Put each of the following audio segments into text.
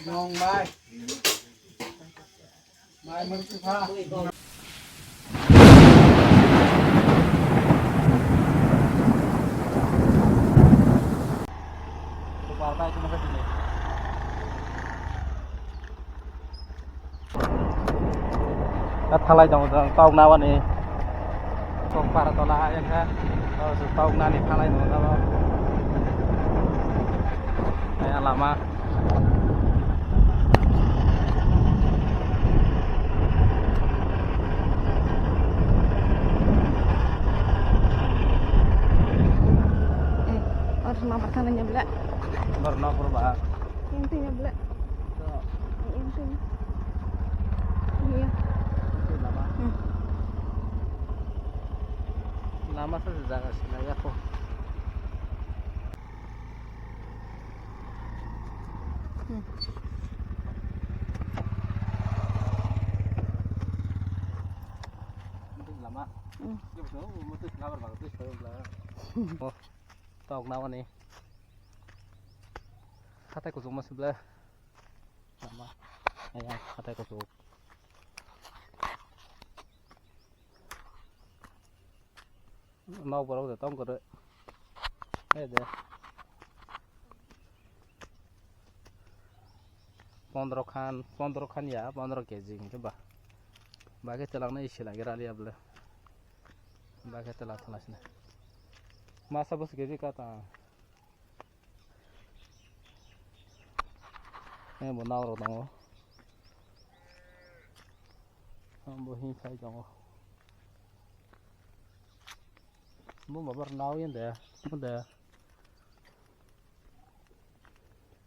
Ngon mai. Mai mình cứ pha. Vào tay cho nó cái gì này. Cắt thay dòng tàu nào này. Tàu para tàu là yang kan. Tàu nào này thay dòng tàu. Này lama. Mama kanannya belak. Warna berubah. Intinya belak. Intinya. Iya. Lama. Lama saja sih ya kok. Lama. Betul, mutus ngabar bagus Oh, tog nawa nih. Hatai kusuk mas sebelah. Lama. Ayan, hatai kusuk. Mau berapa tuh tong kode? Deh. 15 खान या 15 KG coba. Bagai telangnya isi lagi rali ya bela. Bagai telang telasnya. Masa bos keji kata. Mau nawar dong. Mau himpai dong. Mau babar nawin deh. Udah.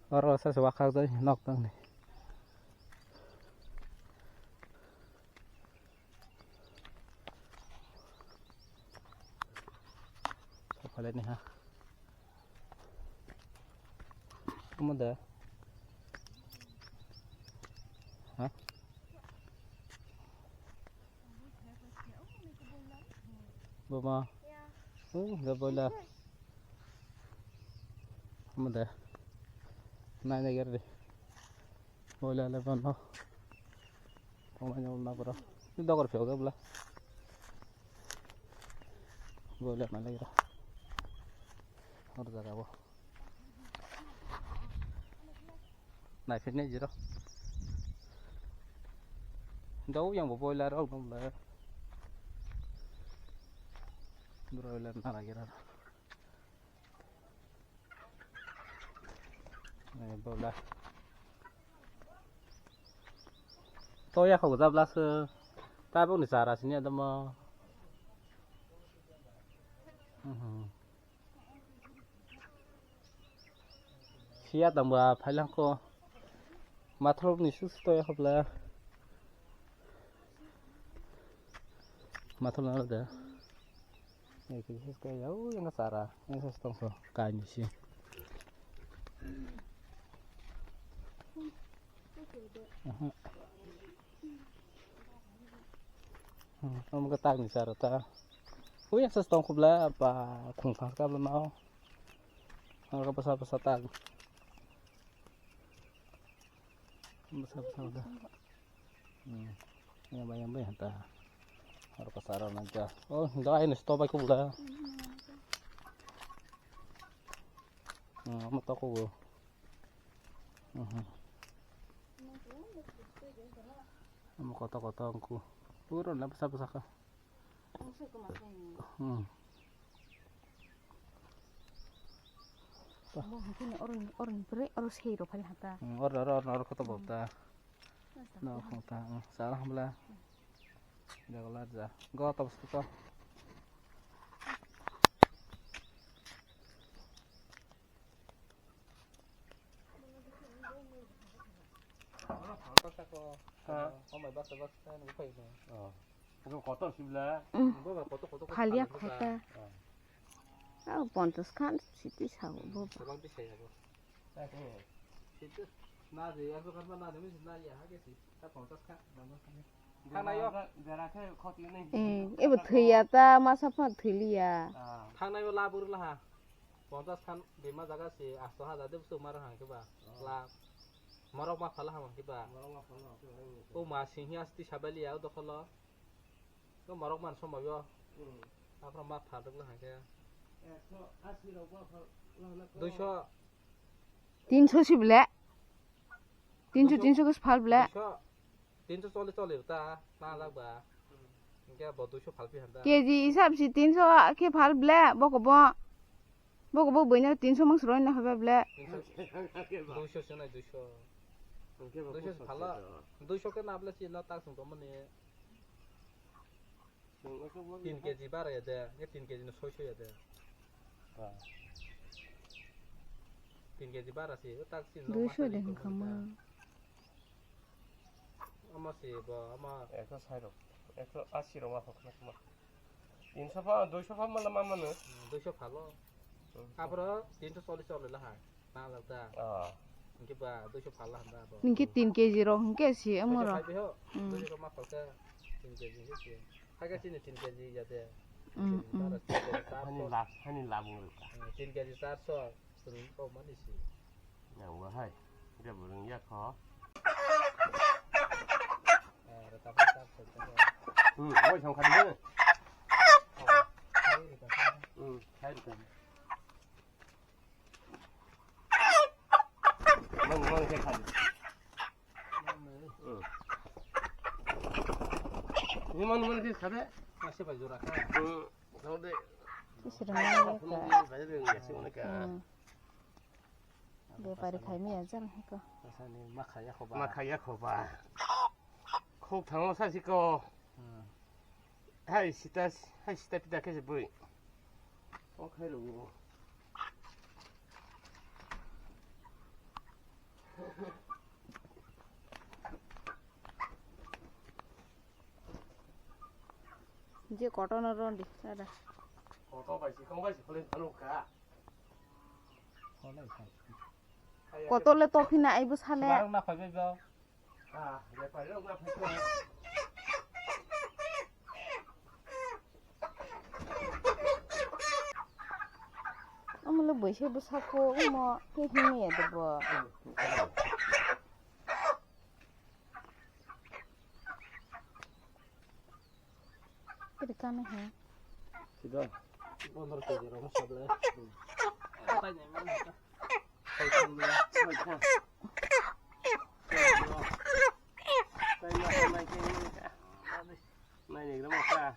Orang saya sewakal tuh nok dong nih. Apa nih ha? Kamu dah? Hah? Bama? Nggak boleh. Kamu dah? Nah ini gede. Boleh lepas no. Orangnya ulna bro. Ini dokter feel gak belah? Boleh mana lagi dah? Harus jaga boh. Knife ini jiro. Đâu yang boiler orang boiler. Broiler nara kira. Này boiler. Tôi ya không có giáp sơ. Ta bốc nỉ xả ra xin nhận tâm. Kia tầm phải lăng cô. Mà thôi nỉ sức tôi không là. Mà thôi là được. Này cái sức cái dấu yang xả ra. Yang sức tông số. Cái như xí. Om kata ni sarata. Oh yang sestong kubla apa kungkang kabla mau. Ang kapasa-pasa tag. Basa-basa dah. Yang bayang-bayang ta. Harus pasaran aja. Oh, enggak ini stop aku kubla. Amat aku. Mau kota-kota aku. Turun lah besar-besar kah? Oh, mungkin orang beri harus hero paling hata. Orang kota bota. Nah, kota salah belah. Dah kelar dah. Gak tahu betul. Bukan kotor sih belah. Kalian kota. Ah, 50 kan situ sawo boba. Sebab bisa ya, Bos. Situ nah deh, aku kan mana demi nah ya, aja sih. Tak 50 kan, Thang này không? Ibu thia ta masa apa thilia. Thang này là buru lah ha. 50 kan di mana jaga sih? Asoha ada tu semua orang ke ba. La Marok ma phala hamang kiba. O ma singhi asti sabali au dokholo. Ko marok man somayo. Apra ma phadok la hake. 200 300 bile 300 ko phal bile 340 चले उता ना लगबा क्या बहुत 200 फालपी हंदा केजी हिसाब से 300 के फाल bile बको बइना 300 मांग सरोय ना हबे bile 200 से ना 200 फाला 200 के नाबला चिला ताक सुन तो मने 3 केजी बारा या दे ये 3 केजी न 600 या दे 3 केजी बारा से ताक सिन 200 दे खमा ama sih ba ama 140 180 와 그렇구나. 인사파 200파 말라 마마는 200 phalo apro 340 chole la ha na lagta inke ba 200 phala handa ba ninki 3 kg ro hingke si amoro 200 ko ma phalka 3 kg sih haga sini 3 kg jate 한이 라붕을 3 kg 400 turun ko mani sih yang wahai dia burung ya kho 뭐 정확한데 사이드 멍멍 이렇게 가지 이만 이렇게 가대 masih baju raka 근데 sirang 봐야 되는 게 있으니까 बेपारी खाइमे जान हेको rasanya makanya khoba 막하야 커봐 콕 당어 사시고 하이 시다 피다 계속 보이 카이로 이제 cotton rondi sada 콩바시 플레이 하노까 kotole tofina aibu sale barang na khobe ba 내 빨리 나 패스 amule boise busako mo hihime ya debo kirkane he 기다 15 kg ro sabla tanya man ta này thì nó một ra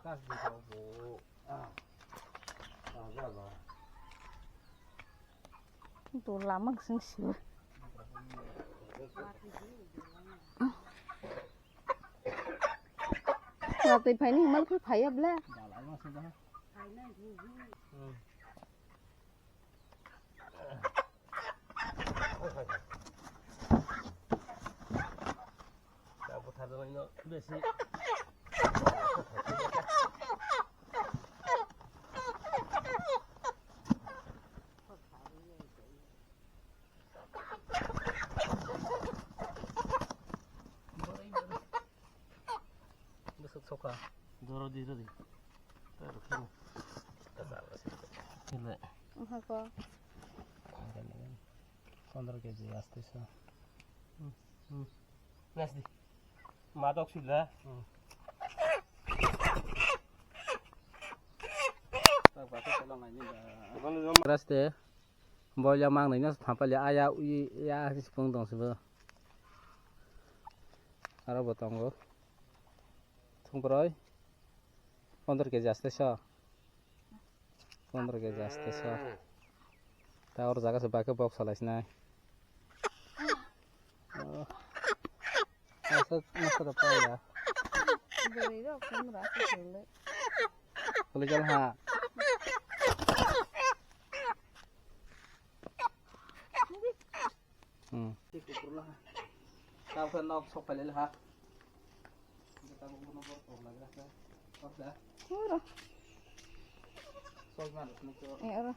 tas di bawah ra rồi tu lama sing siu Rati phai ni mal khu phai abla dalai masih dah 나 못하던 거 몇시 besok soka 너러디 이러디 이렇게 이래 ha ko 15 kg asli so nasdi 마덕 실라 tak pakai tolong aja 이거는 좀 raste boya mang này nó thapa le aya ui ya sipung dong sibo ara botongo thungproi 15 kg asli so 15 kg asli so ta और जगह से बाके बॉक्स हलाइस ना ऐसा मस्त तो पाया beri ro kum ra se le boleh jalan ha tao phân nó sọc phải lên ha tao cũng nó bớt ổn lại ra sọc đã ora sọc mà nó cho ora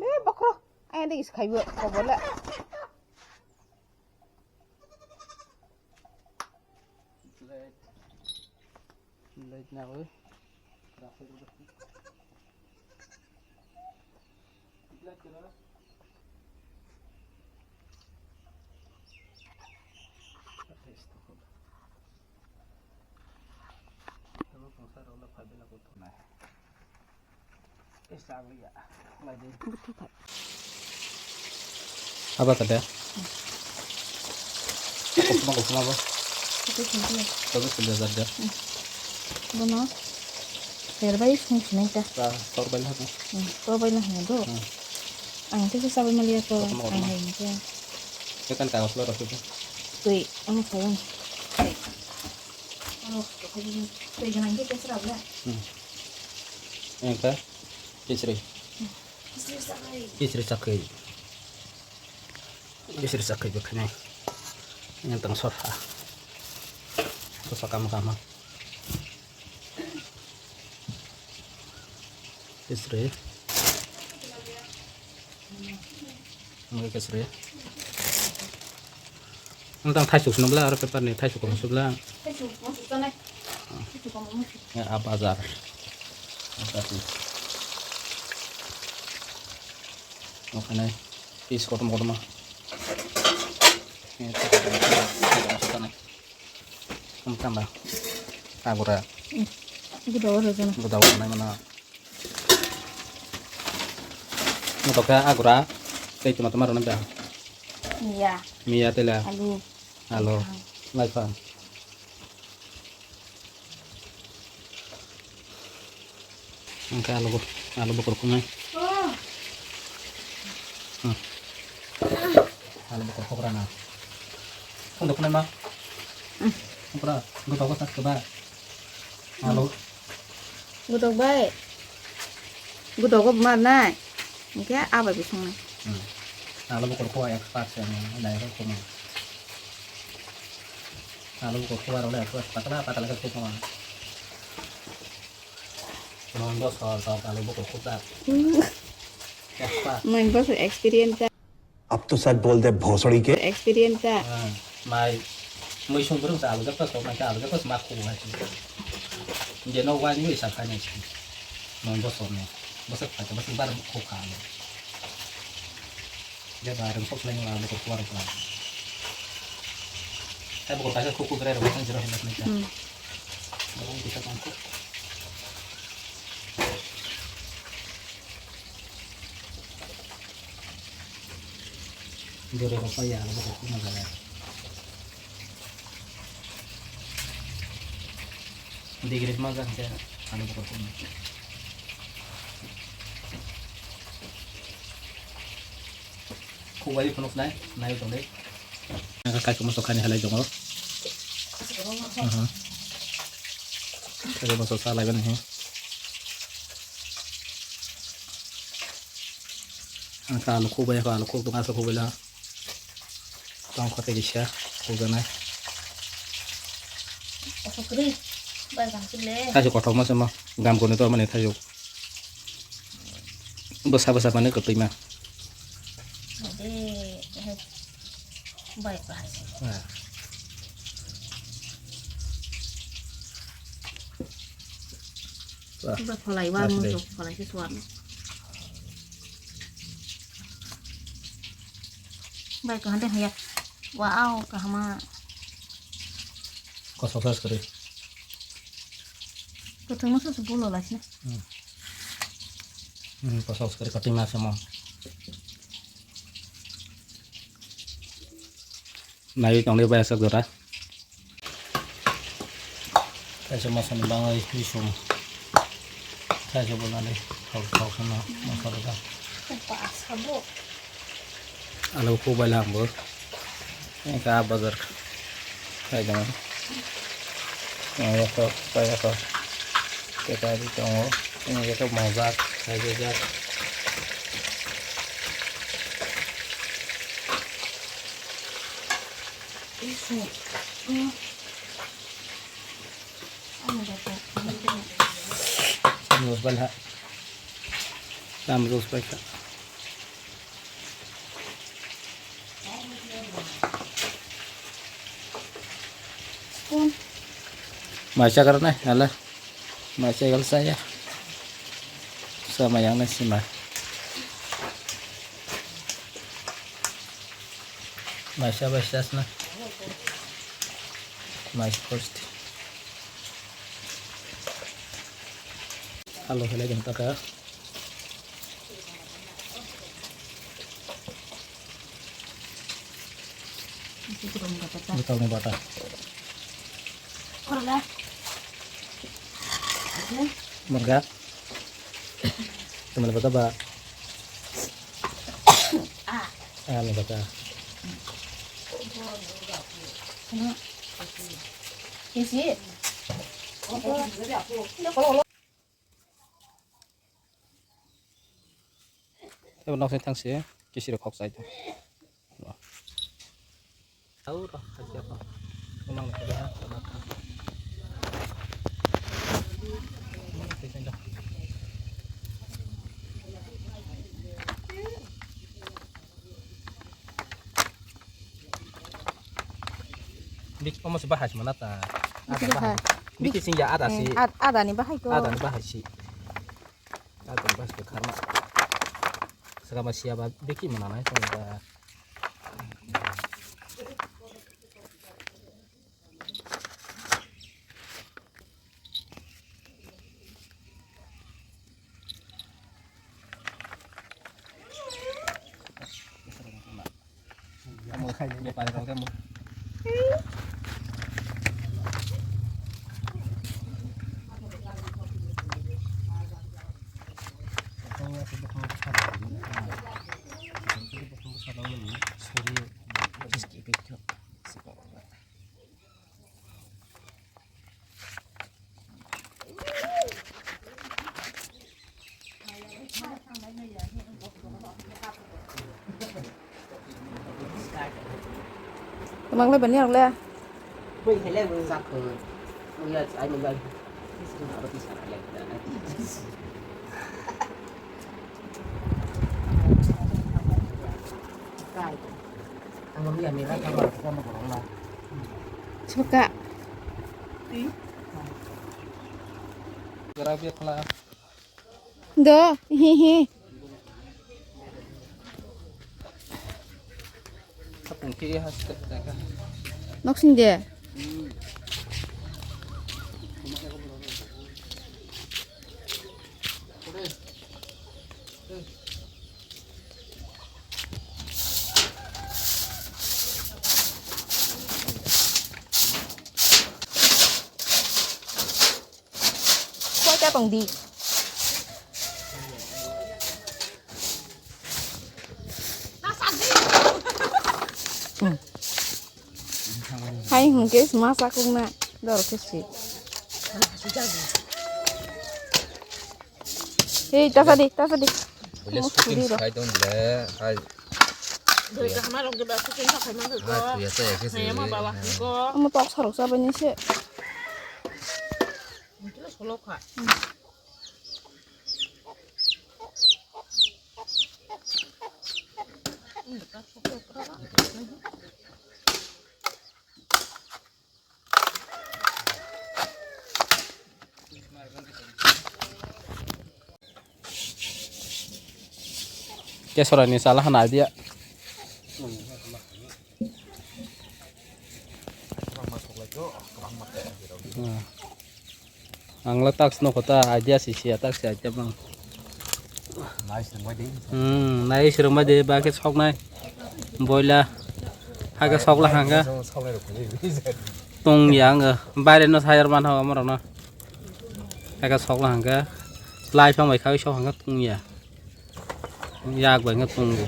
be bakro ai đi khai vợ có bố lại lệch nào ơi Apa tadi? Apa? Itu sendiri. Tapi sudah saja. Benar. Terbaik fungsinya kita. Korban apa? Kau boleh nado. Itu susah melihat tuh. Itu. Itu kan kaos lo itu. Tuh, kamu sayang. Tuh jangan kita serap lah. Yang ke? Kisri. Kisri sakai. Kisri sakai bukannya. Yang teng sofa. Sofa kamu. Kisri. Mungkin kisri. Tentang thai suk nubla atau paper nih thai suk kamu sebelah. Itu masuk sana. Itu kamu masuk. Ya apa azar? Apa sih? Makanya is kotor mah. Ini masukkan nih. Tambah. Agora. Itu bawa sana. Udah mana? Untuk agora, kayak cuma teman orang dah. Iya. Mia tela. Halo. Live fan. Angka halo bukur kumai. Halo bukur kukurana. Untuk nama. Kupra, gue tahu tak coba. Halo. Gue tahu baik. Gue tahu kok mana? Mungkin apa bisa nih? Halo bukur kuah ekspat yang daerah kumai. Halo bukur kuah oleh ekspat. Patah lagi kumai. Mohon bos kalau bukur kuah. Ekspat. Main bos experience. अब तो सच बोल दे भोसड़ी के Experience. Mai muy sumber sa alga pas mai ka alga pas maku ha je no wa ni sa ka ni non bo so ne bo sa ka ba bar ko ka ne ya bareng sok lain la ko kuar ka ta bo ka ko gre ro kan jero hin na ka bo bisa kan ko jero ko pa ya bo ko na ga di grid magan saya anu bukan pun kuwali penuh naik dong deh kakak kemasukan halai jongol kakak masuk salah kan ini kalau kuwali tuh masuk kuwali lah tong kote gisya kuwali Okey. Baiklah sudah. Tajuk kotor mas sama gam kono itu mana tajuk besar mana keterima. Jadi baiklah. Sudah mulai untuk mulai sesuatu. Baiklah deh ya. Wow, kahama. Kosong sekali. Ketemu 10 lah sih. Kosong sekali keterima sama. Naik yang dia bayar segera. Saya cuma senang banget visum. Saya coba nanti kau sama masalah. Pas kamu. Alau ku balang bor. Ini kah bazar. Saya jangan. Ya so, saya so. Kita di tengok. Ini kita mau zat, saya zat. Isu. Terus balik. Terus balik. Masya karena alah masya kalau saya sama yang nasi mah Masya basyas na. Mais post. Halo helai ganta ka. Betul nih bata. Marga. Teman bata ba. Nih bata. Isi. Thế nó sẽ thăng xế cái gì được học sai thôi. Tahu dah siapa. Memang nak dah. Bik masih bahas mana ta? Bik sing ya ada sih. Ada nih bahaya kok. Ada bahas sih. Ada bahas ke karena selama siapa Bik mana nih kalau kamu kayak paling kau kamu. Mang lên bên này được lên. Bây giờ lên vừa giặc rồi, bây giờ anh mình đây, cái gì nào thì xả lại cái, anh bây giờ mình đã tham gia một cuộc là, Coba. Gerak biar pelan. Dah, hihi. Kapung kiri has terjaga. Noksin dia. Kau cakap bang di. Hai mungkin masak aku nak dorong sih. Hei, tas tadi. Boleh sukin saya dong boleh. Hai. Dari kamar orang coba sukin pakai mana Hai kok? biasa ya kes. Saya mah bawah kok. Kamu tak sarung sabanya sih. Mungkin solo kak. Kayak suara ini salah nah dia. Ang letak sno kota aja sih tak sih aja bang. Nice rumah di baket sok nai. Boila haga sok lah hanga. Tung yang bayar no sayur mana amar na. Haga sok lah hanga. Lai phong mày khai sok hanga tung ya. Yak banget tung.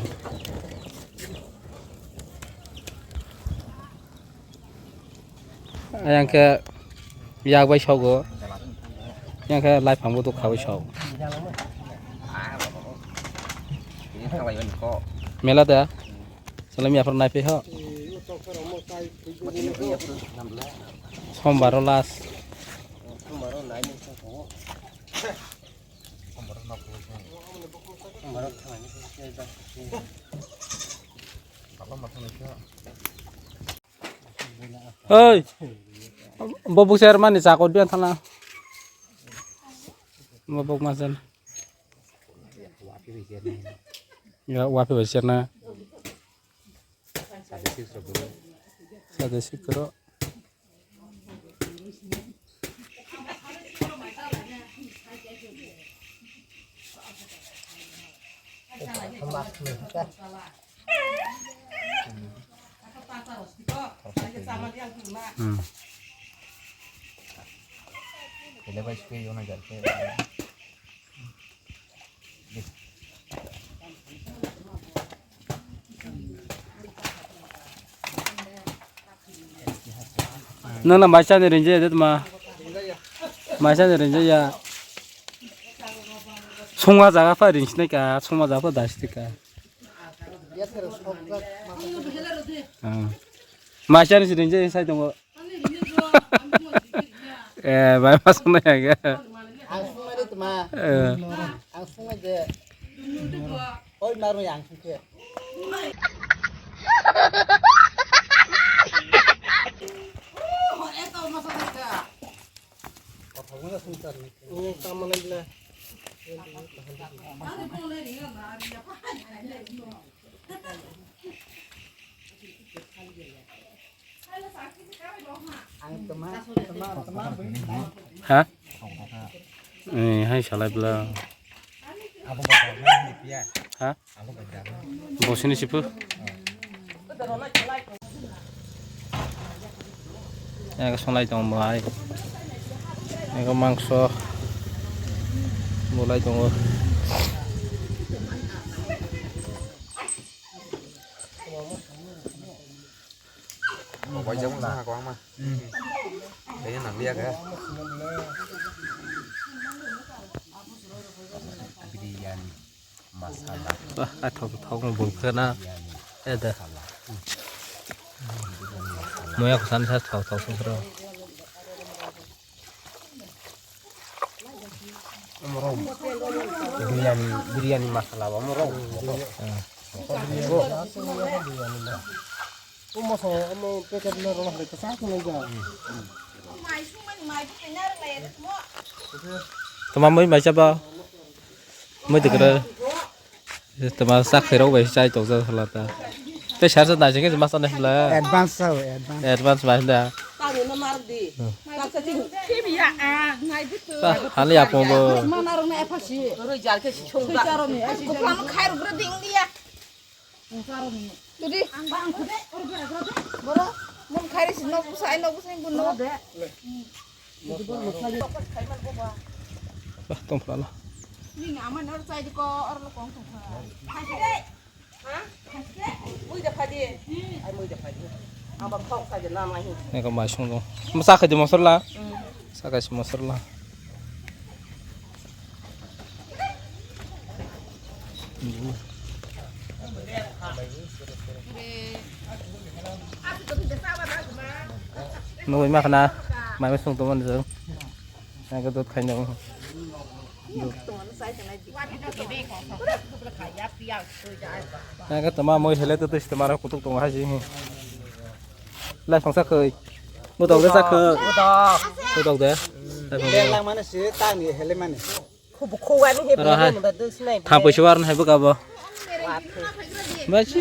Yang ke yak bay sok go. Yang ke lai phong butuh kau sok. Mela ta. Salam ya pernah pihak. Sombar las. Oi. Bobuk Sherman ni sakot bian sana. Bobuk masan. Ya wapi besarna. 사대 시끄러. 너는 마찬가지로 이제 됐마. 마찬가지로 이제 야. 송화자가 빠르시니까 송화자가 다시니까. 마찬가지로 이제 사이동 거. 예, 많이 맞았네 이게. Langsung aja tuh mah. 예. Langsung aja. Oh, naruh yang sih. hả? Hay sao lại bla? hả? 무슨 싶어? 이거 손라이 좀 뭐야? 이거 망소 뭐라이 좀 quay giống là con mà để nó nằm bia kìa thau bùn khơi na đây đây mới học sản xuất thau xong rồi biryani masalah amro teman mới bài chấp bao mới được rồi teman sắc khởi đầu về trai tổ giờ là ta cái sản xuất này chính cái masan này là advance bài đó hắn là phong bơ tông phải là này có máy xong rồi mà sao cái gì mà sốt la sao cái gì mà sốt la nuôi mà khana máy mới xong tụi mình rồi này có tốt khanh đâu này cái tụi mới hele tụi tụi mà cũng tụi hay gì lại phòng sắc khơi mua tàu cái sắc khơi mua tàu đấy Yang mana sih tani hele mana? thằng bữa chiều ăn hay bữa cà bò mấy chứ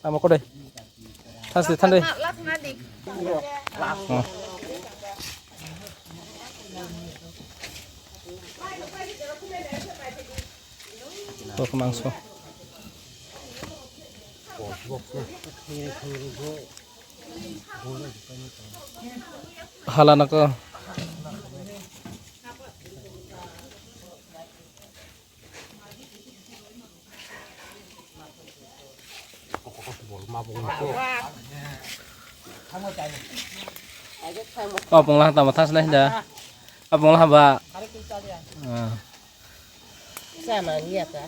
à mà có đây thân đây có mang số halan ako bông lang tama thas này dah bông lang ba Sana lihat ya.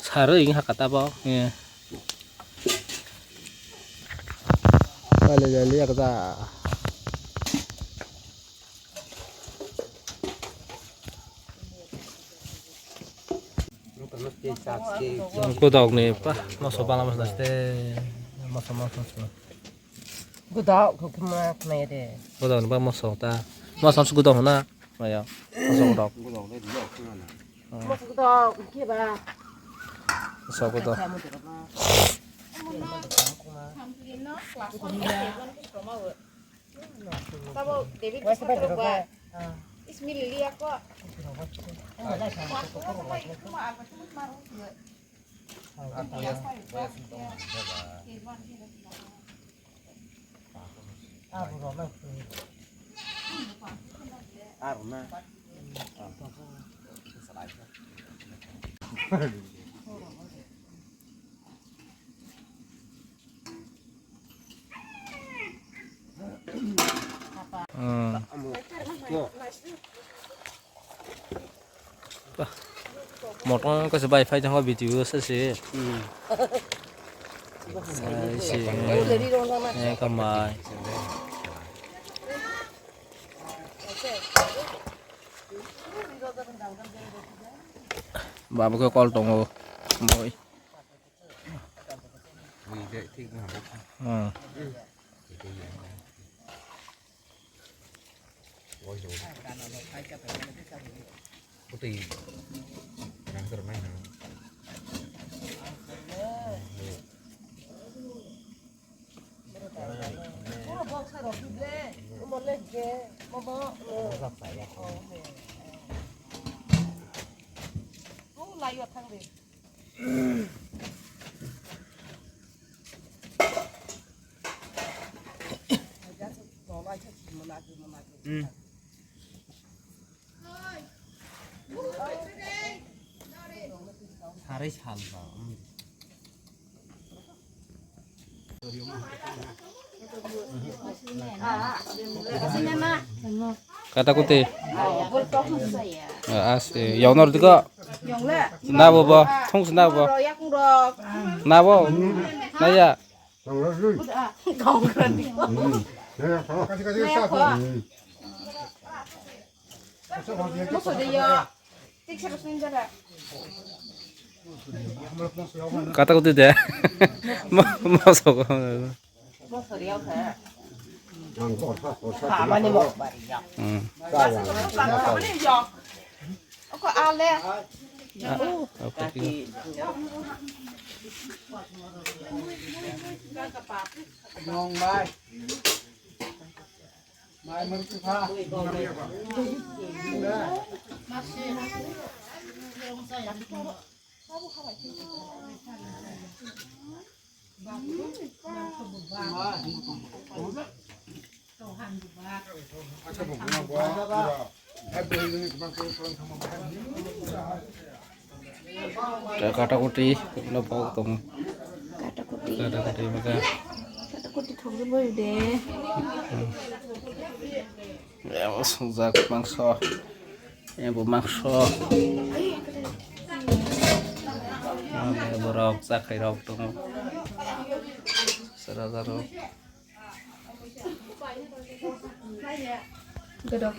Saru ingin hak kata apa? Ya. Kali ya kita. Cô đọc này pa, masuk palam mas naste, masuk. Gue tau, gue kemana deh. Cô đọc này pa masuk ta, masuk cô đọc na. Mày à? Sao đọc? Một cái to kia bà. Sao cái đó? Theo một cái đó. Tabo David Wes ba Bismarck ba. ba? Ismililia ko. Một con có sự bay phải cho họ bị chịu sơ sỉ. Sỉ nghe cầm mày. Bà có con đồng hồ mỗi. Vì vậy thì cũng hẳn ôi dồi có tì đang rất là may nào 살이 살다. Kata kuti. Asih. Yang nor juga. Yang le. Nabo bo. Thong nabo. Royak ngro. Nabo. Naya. Không cần. Một số điều. Tích sẽ sinh ra đấy. Kata kuti deh. Masuk. Một số điều thế. Thả mà đi một bà đi nhá. Có ao le. Apa sih? Kata kuti, lo bau tong. Kata kuti maka. Kata kuti thong cái bơi để. Ya, sungzak mangso. Ya, bu mangso. Ya, borok zakai rok tong. Sarah. Gedok.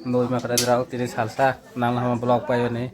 Nuôi mà cái đó tini salsa, nang lama blog pa yun eh.